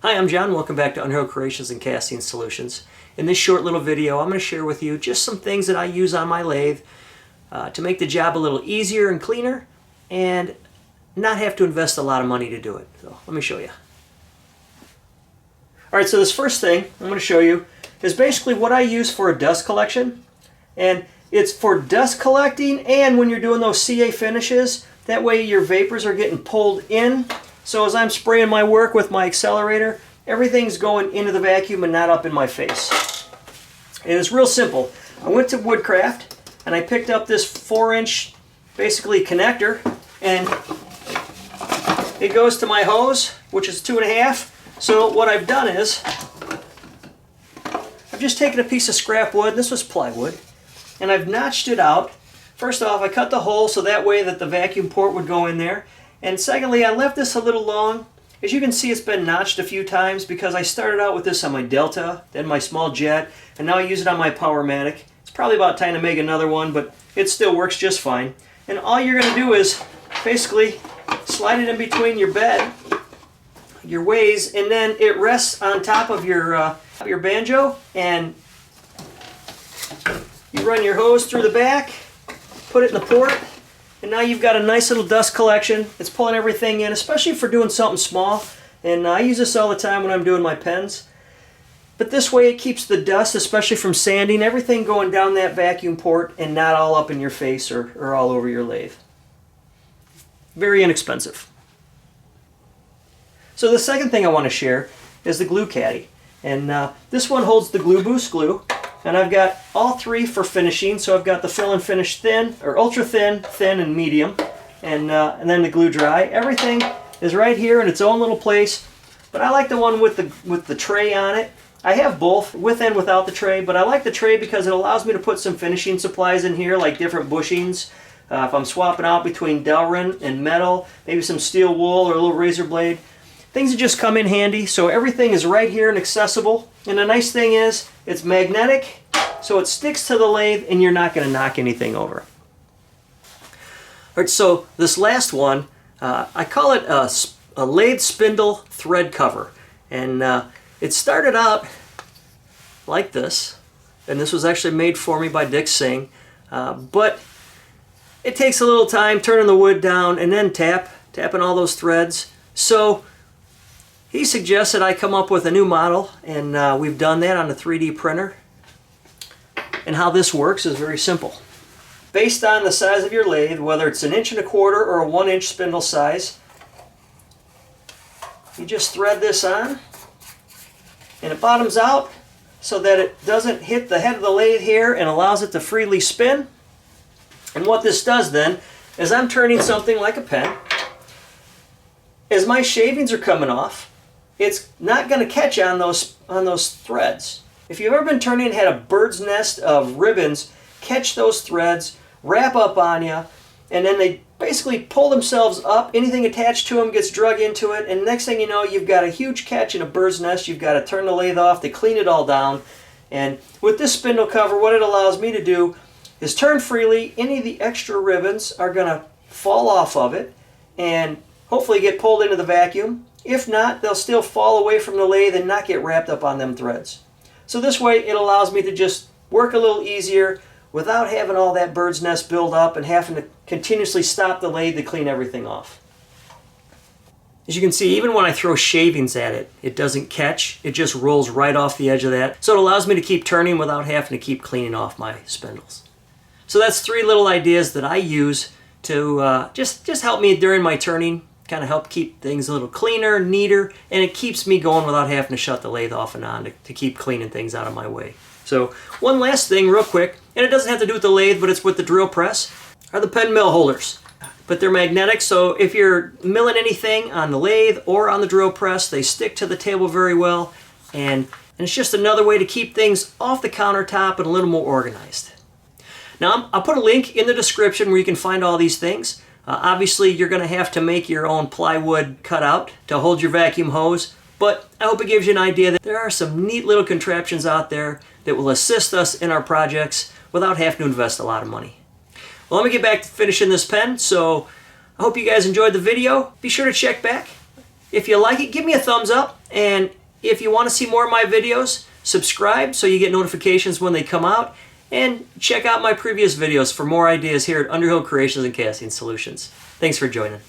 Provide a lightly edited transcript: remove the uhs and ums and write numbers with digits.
Hi, I'm John. Welcome back to Underhill Creations and Casting Solutions. In this short little video, I'm going to share with you just some things that I use on my lathe to make the job a little easier and cleaner and not have to invest a lot of money to do it. So let me show you. Alright, so this first thing I'm going to show you is basically what I use for a dust collection. And it's for dust collecting and when you're doing those CA finishes, that way your vapors are getting pulled in. So as I'm spraying my work with my accelerator, everything's going into the vacuum and not up in my face. And it's real simple. I went to Woodcraft and I picked up this 4-inch basically connector, and it goes to my hose, which is 2.5. So what I've done is I've just taken a piece of scrap wood, this was plywood, and I've notched it out. First off, I cut the hole so that way that the vacuum port would go in there. And secondly, I left this a little long. As you can see, it's been notched a few times because I started out with this on my Delta, then my small jet, and now I use it on my Powermatic. It's probably about time to make another one, but it still works just fine. And all you're going to do is basically slide it in between your bed, your ways, and then it rests on top of your banjo, and you run your hose through the back, put it in the port, and now you've got a nice little dust collection. It's pulling everything in, especially for doing something small. And I use this all the time when I'm doing my pens. But this way it keeps the dust, especially from sanding, everything going down that vacuum port and not all up in your face or all over your lathe. Very inexpensive. So the second thing I want to share is the glue caddy. And this one holds the Glue Boost glue. And I've got all three for finishing. So I've got the fill and finish thin, or ultra thin, thin, and medium. And then the glue dry. Everything is right here in its own little place. But I like the one with the tray on it. I have both, with and without the tray. But I like the tray because it allows me to put some finishing supplies in here, like different bushings. If I'm swapping out between Delrin and metal, maybe some steel wool or a little razor blade. Things that just come in handy, so everything is right here and accessible. And the nice thing is, it's magnetic, so it sticks to the lathe and you're not going to knock anything over. Alright, so this last one, I call it a lathe spindle thread cover. And it started out like this, and this was actually made for me by Dick Singh. But it takes a little time turning the wood down and then tapping all those threads. So he suggested I come up with a new model, and we've done that on a 3D printer. And how this works is very simple. Based on the size of your lathe, whether it's 1 1/4 inch or a 1-inch spindle size, you just thread this on, and it bottoms out so that it doesn't hit the head of the lathe here and allows it to freely spin. And what this does then is I'm turning something like a pen. As my shavings are coming off, it's not going to catch on those threads. If you've ever been turning and had a bird's nest of ribbons catch those threads, wrap up on you, and then they basically pull themselves up, anything attached to them gets drug into it, and next thing you know, you've got a huge catch in a bird's nest. You've got to turn the lathe off to clean it all down. And with this spindle cover, what it allows me to do is turn freely. Any of the extra ribbons are going to fall off of it and hopefully get pulled into the vacuum. If not, they'll still fall away from the lathe and not get wrapped up on them threads. So this way it allows me to just work a little easier without having all that bird's nest build up and having to continuously stop the lathe to clean everything off. As you can see, even when I throw shavings at it, it doesn't catch. It just rolls right off the edge of that. So it allows me to keep turning without having to keep cleaning off my spindles. So that's 3 little ideas that I use to just help me during my turning. Kind of help keep things a little cleaner, neater, and it keeps me going without having to shut the lathe off and on to keep cleaning things out of my way. So one last thing real quick, and it doesn't have to do with the lathe, but it's with the drill press, are the pen mill holders. But they're magnetic, so if you're milling anything on the lathe or on the drill press, they stick to the table very well, and it's just another way to keep things off the countertop and a little more organized. Now I'll put a link in the description where you can find all these things. Obviously, you're going to have to make your own plywood cutout to hold your vacuum hose, but I hope it gives you an idea that there are some neat little contraptions out there that will assist us in our projects without having to invest a lot of money. Well, let me get back to finishing this pen, so I hope you guys enjoyed the video. Be sure to check back If you like it, give me a thumbs up, and if you want to see more of my videos, subscribe so you get notifications when they come out, and check out my previous videos for more ideas here at Underhill Creations and Casting Solutions. Thanks for joining.